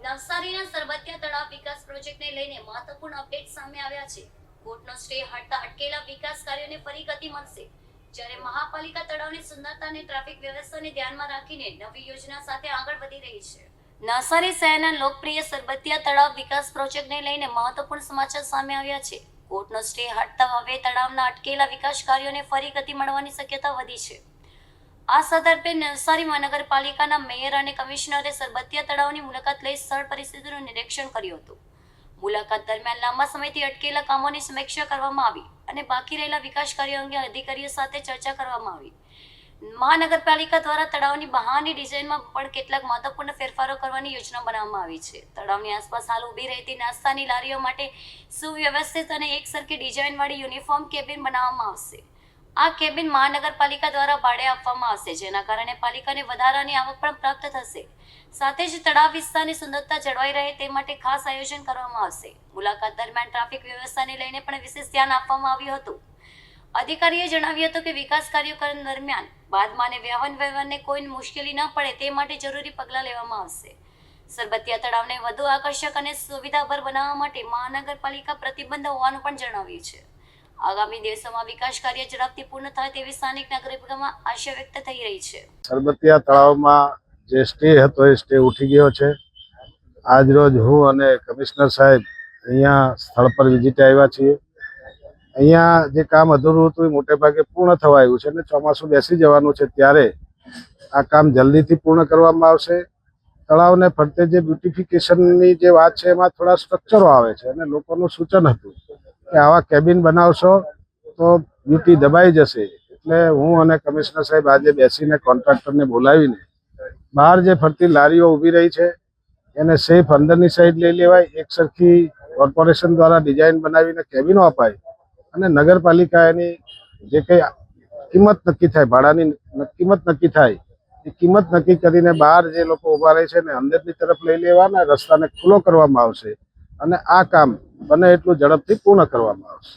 નવસારીના સરબતિયા તળાવ વિકાસ પ્રોજેક્ટને લઈને મહત્વપૂર્ણ અપડેટ સામે આવ્યા છે। કોર્ટનો સ્ટે હટતા અટકેલા વિકાસ કાર્યોને ફરી ગતિ મળશે, જ્યારે મહાપાલિકા તળાવની સુંદરતા અને ટ્રાફિક વ્યવસ્થાને ધ્યાનમાં રાખીને નવી યોજના સાથે આગળ વધી રહી છે। નવસારી શહેરના લોકપ્રિય સરબતિયા તળાવ વિકાસ પ્રોજેક્ટને લઈને મહત્વપૂર્ણ સમાચાર સામે આવ્યા છે। કોર્ટનો સ્ટે હટતા હવે તળાવના અટકેલા વિકાસ કાર્યોને ફરી ગતિ મળવાની શક્યતા વધી છે। આ સંદર્ભે નવસારી મહાનગરપાલિકાના મેયર અને કમિશનરે સરબતિયા તળાવની મુલાકાત લઈ સ્થળ પરિસ્થિતિનું નિરીક્ષણ કર્યું હતું। મુલાકાત દરમિયાન લાંબા સમયથી અટકેલા કામોની સમીક્ષા કરવામાં આવી અને બાકી રહેલા વિકાસ કાર્યો અંગે અધિકારીઓ સાથે ચર્ચા કરવામાં આવી। મહાનગરપાલિકા દ્વારા તળાવની બહારની ડિઝાઇનમાં પણ કેટલાક મહત્વપૂર્ણ ફેરફારો કરવાની યોજના બનાવવામાં આવી છે। તળાવની આસપાસ હાલ ઊભી રહેતી નાસ્તાની લારીઓ માટે સુવ્યવસ્થિત અને એકસરખી ડિઝાઇનવાળી યુનિફોર્મ કેબિન બનાવવામાં આવશે। આ કેબિન મહાનગરપાલિકા દ્વારા ભાડે આપવામાં આવશે, જેના કારણે પાલિકાને વધારાની આવક પણ પ્રાપ્ત થશે। સાથે જ તળાવ વિસ્તારની સુંદરતા જળવાઈ રહે તે માટે ખાસ આયોજન કરવામાં આવશે। મુલાકાત દરમિયાન ટ્રાફિક વ્યવસ્થાને લઈને પણ વિશેષ ધ્યાન આપવામાં આવ્યું હતું। અધિકારીએ જણાવ્યું હતું કે વિકાસ કાર્યો દરમિયાન બાદમાં વાહન વ્યવહારને કોઈ મુશ્કેલી ન પડે તે માટે જરૂરી પગલાં લેવામાં આવશે। સરબતિયા તળાવને વધુ આકર્ષક અને સુવિધાભર બનાવવા માટે મહાનગરપાલિકા પ્રતિબદ્ધ હોવાનું પણ જણાવ્યું છે। આગામી દિવસોમાં વિકાસ કાર્ય ઝડપથી પૂર્ણ થાય તેવી સ્થાનિક નાગરિકોમાં આશા વ્યક્ત થઈ રહી છે। સરબતિયા તળાવમાં જે સ્ટે હતો એ સ્ટે ઉઠી ગયો છે। આજ રોજ હું અને કમિશનર સાહેબ અહીંયા સ્થળ પર વિઝિટે આવ્યા છીએ। અહીંયા જે કામ અધૂરું હતું એ મોટે ભાગે પૂર્ણ થવા આવ્યું છે અને ચોમાસું બેસી જવાનું છે, ત્યારે આ કામ જલ્દીથી પૂર્ણ કરવામાં આવશે। તળાવને ફરતે જે બ્યુટિફિકેશનની જે વાત છે એમાં થોડા સ્ટ્રક્ચરો આવે છે અને લોકોનું સૂચન હતું કે આવા કેબિન બનાવશો તો બ્યુટી દબાઈ જશે। એટલે હું અને કમિશનર સાહેબ આજે બેસીને કોન્ટ્રાક્ટરને બોલાવીને બહાર જે ફરતી લારીઓ ઊભી રહી છે એને સેફ અંદરની સાઈડ લઈ લેવાય, એક સરખી કોર્પોરેશન દ્વારા ડિઝાઇન બનાવીને કેબિનો અપાય અને નગરપાલિકા એની જે કંઈ કિંમત નક્કી થાય, ભાડાની કિંમત નક્કી થાય એ કિંમત નક્કી કરીને બહાર જે લોકો ઊભા રહે છે ને અંદરની તરફ લઈ લેવાના, રસ્તાને ખુલ્લો કરવામાં આવશે અને આ કામ બને એટલું ઝડપથી પૂર્ણ કરવામાં આવશે।